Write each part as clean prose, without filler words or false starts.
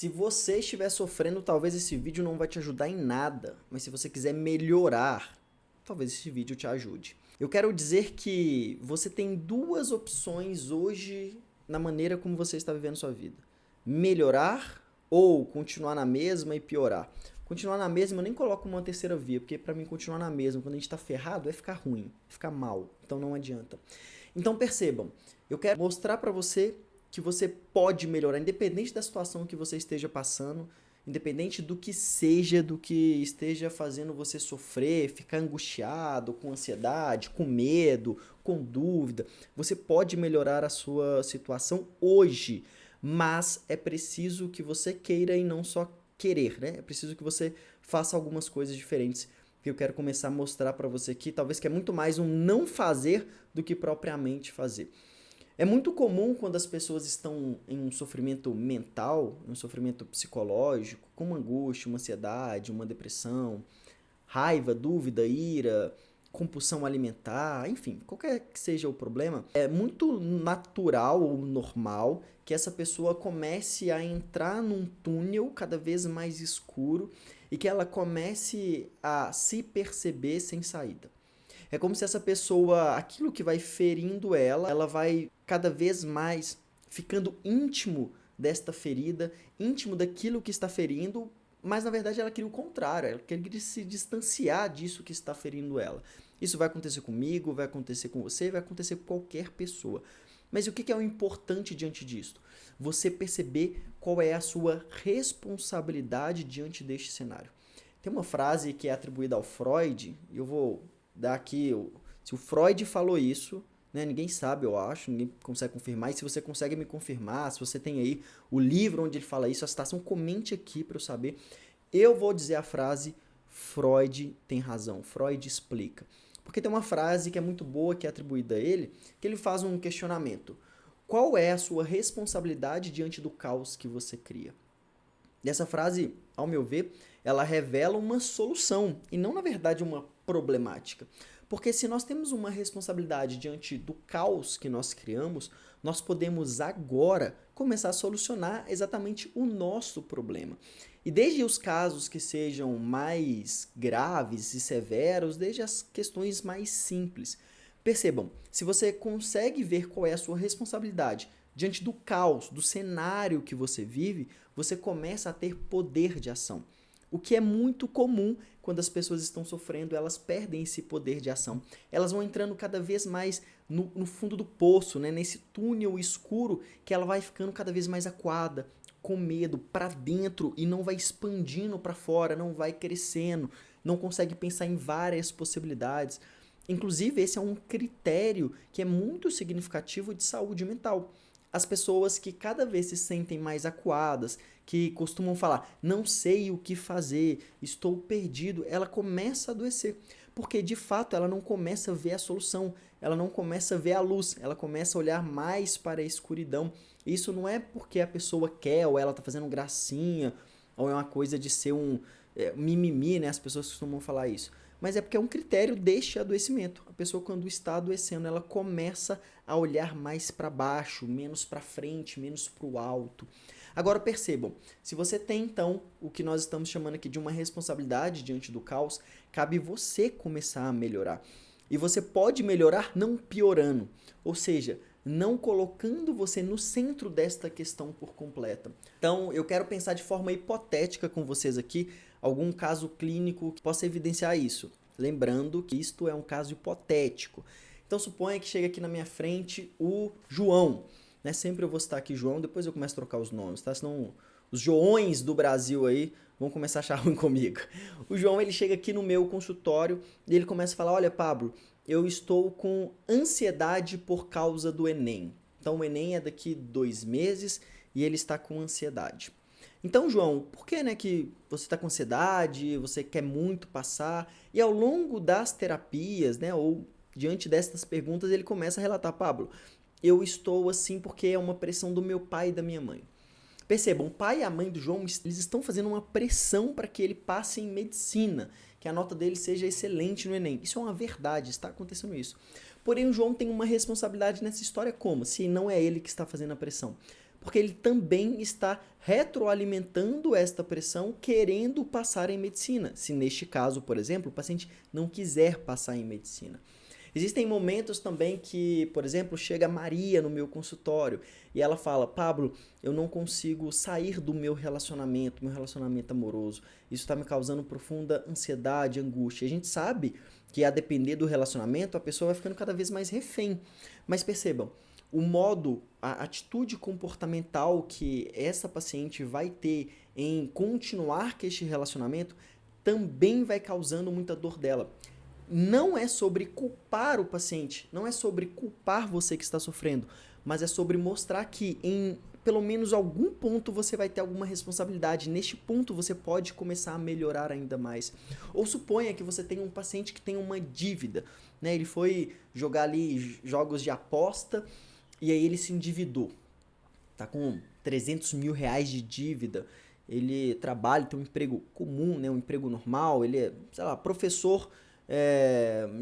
Se você estiver sofrendo, talvez esse vídeo não vai te ajudar em nada, mas se você quiser melhorar, talvez esse vídeo te ajude. Eu quero dizer que você tem duas opções hoje na maneira como você está vivendo sua vida: melhorar ou continuar na mesma e piorar. Continuar na mesma eu nem coloco uma terceira via, porque pra mim continuar na mesma, quando a gente tá ferrado, é ficar ruim, ficar mal, então não adianta. Então percebam, eu quero mostrar pra você que você pode melhorar, independente da situação que você esteja passando, independente do que seja, do que esteja fazendo você sofrer, ficar angustiado, com ansiedade, com medo, com dúvida, você pode melhorar a sua situação hoje, mas é preciso que você queira e não só querer, né? É preciso que você faça algumas coisas diferentes que eu quero começar a mostrar para você aqui, talvez que é muito mais um não fazer do que propriamente fazer. É muito comum quando as pessoas estão em um sofrimento mental, um sofrimento psicológico, com uma angústia, uma ansiedade, uma depressão, raiva, dúvida, ira, compulsão alimentar, enfim, qualquer que seja o problema, é muito natural ou normal que essa pessoa comece a entrar num túnel cada vez mais escuro e que ela comece a se perceber sem saída. É como se essa pessoa, aquilo que vai ferindo ela vai cada vez mais ficando íntimo desta ferida, íntimo daquilo que está ferindo, mas na verdade ela queria o contrário, ela queria se distanciar disso que está ferindo ela. Isso vai acontecer comigo, vai acontecer com você, vai acontecer com qualquer pessoa. Mas o que é o importante diante disso? Você perceber qual é a sua responsabilidade diante deste cenário. Tem uma frase que é atribuída ao Freud, e eu vou dar aqui, se o Freud falou isso, né, ninguém sabe, eu acho, ninguém consegue confirmar, e se você consegue me confirmar, se você tem aí o livro onde ele fala isso, a citação, comente aqui para eu saber. Eu vou dizer a frase: Freud tem razão, Freud explica. Porque tem uma frase que é muito boa, que é atribuída a ele, que ele faz um questionamento: qual é a sua responsabilidade diante do caos que você cria? Dessa frase, ao meu ver, ela revela uma solução e não, na verdade, uma problemática. Porque se nós temos uma responsabilidade diante do caos que nós criamos, nós podemos agora começar a solucionar exatamente o nosso problema. E desde os casos que sejam mais graves e severos, desde as questões mais simples. Percebam, se você consegue ver qual é a sua responsabilidade diante do caos, do cenário que você vive, você começa a ter poder de ação. O que é muito comum quando as pessoas estão sofrendo, elas perdem esse poder de ação. Elas vão entrando cada vez mais no fundo do poço, né? Nesse túnel escuro que ela vai ficando cada vez mais acuada, com medo, para dentro e não vai expandindo para fora, não vai crescendo, não consegue pensar em várias possibilidades. Inclusive, esse é um critério que é muito significativo de saúde mental. As pessoas que cada vez se sentem mais acuadas, que costumam falar, não sei o que fazer, estou perdido, ela começa a adoecer. Porque, de fato, ela não começa a ver a solução, ela não começa a ver a luz, ela começa a olhar mais para a escuridão. Isso não é porque a pessoa quer, ou ela está fazendo gracinha, ou é uma coisa de ser um mimimi, né? As pessoas costumam falar isso. Mas é porque é um critério deste adoecimento. A pessoa, quando está adoecendo, ela começa a olhar mais para baixo, menos para frente, menos para o alto. Agora percebam, se você tem então o que nós estamos chamando aqui de uma responsabilidade diante do caos, cabe você começar a melhorar. E você pode melhorar não piorando, ou seja, não colocando você no centro desta questão por completa. Então, eu quero pensar de forma hipotética com vocês aqui algum caso clínico que possa evidenciar isso. Lembrando que isto é um caso hipotético. Então, suponha que chega aqui na minha frente o João. Né? Sempre eu vou citar aqui João, depois eu começo a trocar os nomes, tá? Senão os Joões do Brasil aí vão começar a achar ruim comigo. O João, ele chega aqui no meu consultório e ele começa a falar: olha, Pablo, eu estou com ansiedade por causa do Enem. Então, o Enem é daqui 2 meses e ele está com ansiedade. Então, João, por que, né, que você está com ansiedade, você quer muito passar? E ao longo das terapias, né, ou diante dessas perguntas, ele começa a relatar: Pablo, eu estou assim porque é uma pressão do meu pai e da minha mãe. Percebam, o pai e a mãe do João, eles estão fazendo uma pressão para que ele passe em medicina, que a nota dele seja excelente no Enem. Isso é uma verdade, está acontecendo isso. Porém, o João tem uma responsabilidade nessa história como? Se não é ele que está fazendo a pressão. porque ele também está retroalimentando esta pressão, querendo passar em medicina. Se neste caso, por exemplo, o paciente não quiser passar em medicina. Existem momentos também que, por exemplo, chega a Maria no meu consultório e ela fala: Pablo, eu não consigo sair do meu relacionamento amoroso. Isso está me causando profunda ansiedade, angústia. A gente sabe que, a depender do relacionamento, a pessoa vai ficando cada vez mais refém. Mas percebam, o modo, a atitude comportamental que essa paciente vai ter em continuar com este relacionamento também vai causando muita dor dela. Não é sobre culpar o paciente, não é sobre culpar você que está sofrendo, mas é sobre mostrar que em pelo menos algum ponto você vai ter alguma responsabilidade. Neste ponto você pode começar a melhorar ainda mais. Ou suponha que você tem um paciente que tem uma dívida, né? Ele foi jogar ali jogos de aposta e aí ele se endividou. Tá com 300 mil reais de dívida. Ele trabalha, tem um emprego comum, né? Um emprego normal. Ele é, sei lá, professor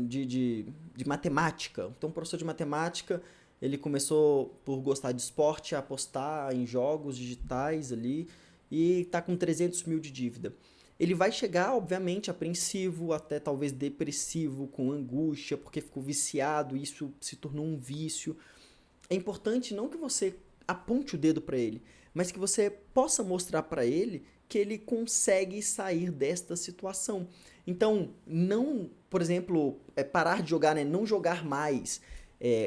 de matemática. Então, professor de matemática, ele começou por gostar de esporte, a apostar em jogos digitais ali e tá com 300 mil de dívida. Ele vai chegar, obviamente, apreensivo, até talvez depressivo, com angústia, porque ficou viciado, isso se tornou um vício. É importante não que você aponte o dedo para ele, mas que você possa mostrar para ele que ele consegue sair desta situação. Então, não, por exemplo, parar de jogar, né? Não jogar mais,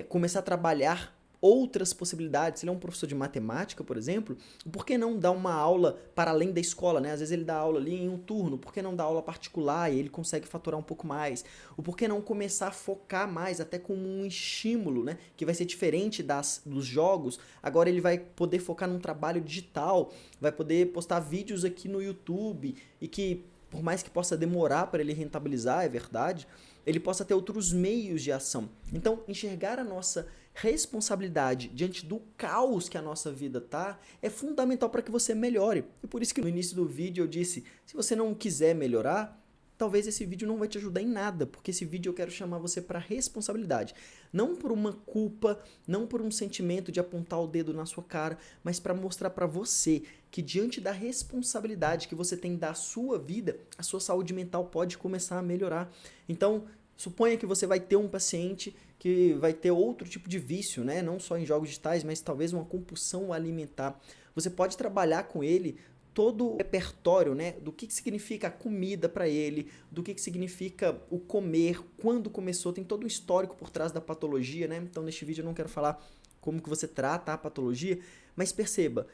começar a trabalhar outras possibilidades. Se ele é um professor de matemática, por exemplo, por que não dar uma aula para além da escola, né? Às vezes ele dá aula ali em um turno, por que não dar aula particular e ele consegue faturar um pouco mais? Ou por que não começar a focar mais, até como um estímulo, né? Que vai ser diferente dos jogos. Agora ele vai poder focar num trabalho digital, vai poder postar vídeos aqui no YouTube e que, por mais que possa demorar para ele rentabilizar, é verdade, ele possa ter outros meios de ação. Então, enxergar a nossa responsabilidade diante do caos que a nossa vida tá é fundamental para que você melhore. E por isso que no início do vídeo eu disse, se você não quiser melhorar, talvez esse vídeo não vai te ajudar em nada, porque esse vídeo eu quero chamar você para responsabilidade. Não por uma culpa, não por um sentimento de apontar o dedo na sua cara, mas para mostrar para você que diante da responsabilidade que você tem da sua vida, a sua saúde mental pode começar a melhorar. Então, suponha que você vai ter um paciente que vai ter outro tipo de vício, né? Não só em jogos digitais, mas talvez uma compulsão alimentar. Você pode trabalhar com ele todo o repertório, né, do que significa a comida para ele, do que significa o comer, quando começou, tem todo um histórico por trás da patologia, né? Então, neste vídeo eu não quero falar como que você trata a patologia, mas perceba,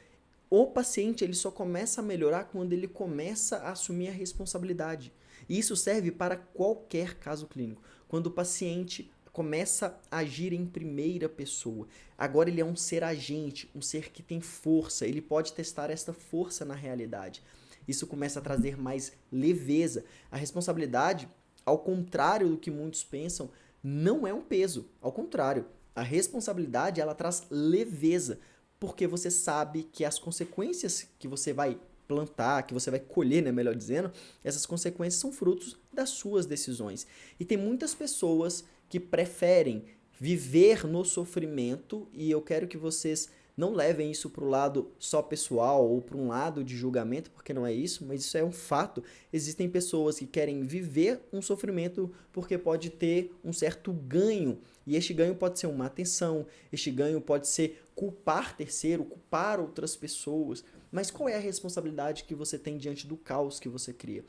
o paciente ele só começa a melhorar quando ele começa a assumir a responsabilidade. E isso serve para qualquer caso clínico. Quando o paciente começa a agir em primeira pessoa. Agora ele é um ser agente, um ser que tem força, ele pode testar esta força na realidade. Isso começa a trazer mais leveza. A responsabilidade, ao contrário do que muitos pensam, não é um peso. Ao contrário, a responsabilidade ela traz leveza, porque você sabe que as consequências que você vai plantar, que você vai colher, né, melhor dizendo, essas consequências são frutos das suas decisões. E tem muitas pessoas que preferem viver no sofrimento, e eu quero que vocês não levem isso para o lado só pessoal ou para um lado de julgamento, porque não é isso, mas isso é um fato. Existem pessoas que querem viver um sofrimento porque pode ter um certo ganho, e este ganho pode ser uma atenção, este ganho pode ser culpar terceiro, culpar outras pessoas, mas qual é a responsabilidade que você tem diante do caos que você cria?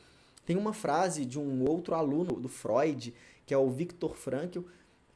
Tem uma frase de um outro aluno do Freud, que é o Viktor Frankl,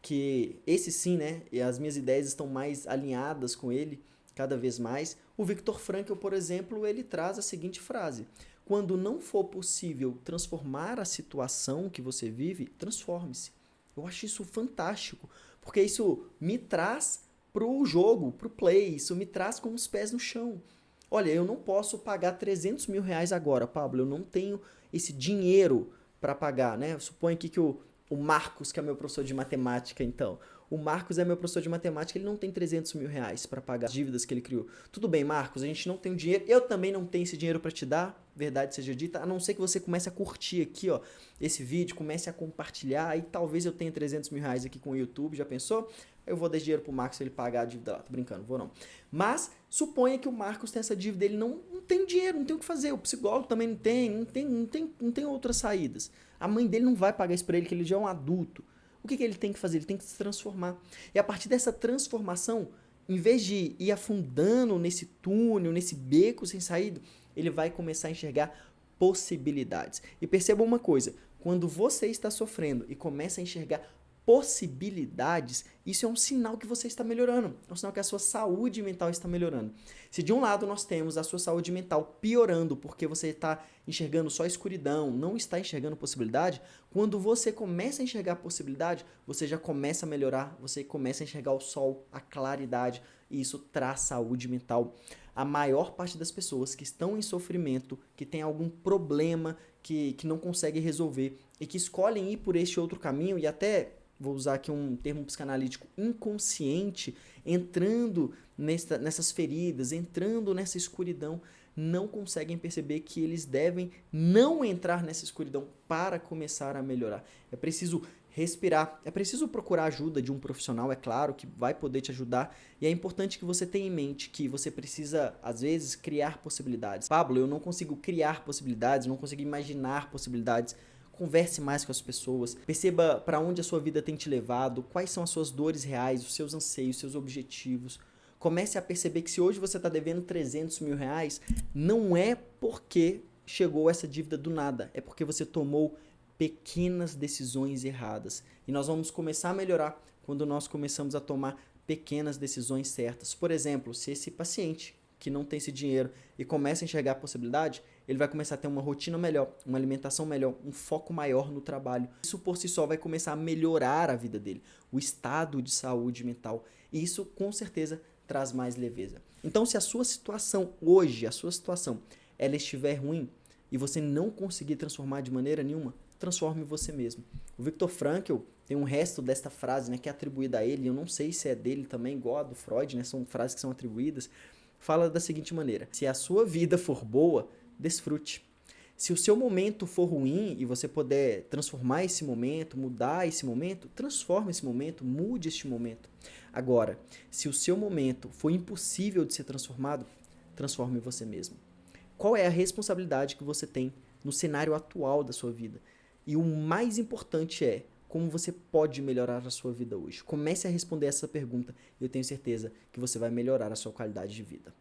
que esse sim, né, e as minhas ideias estão mais alinhadas com ele cada vez mais. O Viktor Frankl, por exemplo, ele traz a seguinte frase: quando não for possível transformar a situação que você vive, transforme-se. Eu acho isso fantástico, porque isso me traz pro jogo, pro play, isso me traz com os pés no chão. Olha, eu não posso pagar 300 mil reais agora, Pablo, eu não tenho esse dinheiro para pagar, né? Suponho aqui que o Marcos, que é meu professor de matemática, então. O Marcos é meu professor de matemática, ele não tem 300 mil reais para pagar as dívidas que ele criou. Tudo bem, Marcos, a gente não tem o dinheiro, eu também não tenho esse dinheiro para te dar, verdade seja dita, a não ser que você comece a curtir aqui, ó, esse vídeo, comece a compartilhar, aí talvez eu tenha 300 mil reais aqui com o YouTube, já pensou? eu vou dar dinheiro pro Marcos ele pagar a dívida lá. Tô brincando, vou não. Mas suponha que o Marcos tem essa dívida, ele não tem dinheiro, não tem o que fazer. O psicólogo também não tem outras saídas. A mãe dele não vai pagar isso pra ele, que ele já é um adulto. O que ele tem que fazer? Ele tem que se transformar. E a partir dessa transformação, em vez de ir afundando nesse túnel, nesse beco sem saída, ele vai começar a enxergar possibilidades. E perceba uma coisa, quando você está sofrendo e começa a enxergar possibilidades, isso é um sinal que você está melhorando, é um sinal que a sua saúde mental está melhorando. Se de um lado nós temos a sua saúde mental piorando porque você está enxergando só escuridão, não está enxergando possibilidade, quando você começa a enxergar possibilidade, você já começa a melhorar, você começa a enxergar o sol, a claridade, e isso traz saúde mental. A maior parte das pessoas que estão em sofrimento, que tem algum problema que não consegue resolver e que escolhem ir por este outro caminho e até, vou usar aqui um termo psicanalítico, inconsciente, entrando nessas feridas, entrando nessa escuridão, não conseguem perceber que eles devem não entrar nessa escuridão para começar a melhorar. É preciso respirar, é preciso procurar ajuda de um profissional, é claro, que vai poder te ajudar, e é importante que você tenha em mente que você precisa, às vezes, criar possibilidades. Pablo, eu não consigo criar possibilidades, não consigo imaginar possibilidades. Converse mais com as pessoas, perceba para onde a sua vida tem te levado, quais são as suas dores reais, os seus anseios, os seus objetivos. Comece a perceber que se hoje você está devendo 300 mil reais, não é porque chegou essa dívida do nada, é porque você tomou pequenas decisões erradas. E nós vamos começar a melhorar quando nós começamos a tomar pequenas decisões certas. Por exemplo, se esse paciente que não tem esse dinheiro e começa a enxergar a possibilidade, ele vai começar a ter uma rotina melhor, uma alimentação melhor, um foco maior no trabalho. Isso por si só vai começar a melhorar a vida dele, o estado de saúde mental. E isso com certeza traz mais leveza. Então, se a sua situação hoje, ela estiver ruim e você não conseguir transformar de maneira nenhuma, transforme você mesmo. O Viktor Frankl tem um resto desta frase, né, que é atribuída a ele, eu não sei se é dele também, igual a do Freud, né, são frases que são atribuídas, fala da seguinte maneira: se a sua vida for boa, desfrute. Se o seu momento for ruim e você puder transformar esse momento, mudar esse momento, transforme esse momento, mude este momento. Agora, se o seu momento for impossível de ser transformado, transforme você mesmo. Qual é a responsabilidade que você tem no cenário atual da sua vida? E o mais importante é como você pode melhorar a sua vida hoje. Comece a responder essa pergunta e eu tenho certeza que você vai melhorar a sua qualidade de vida.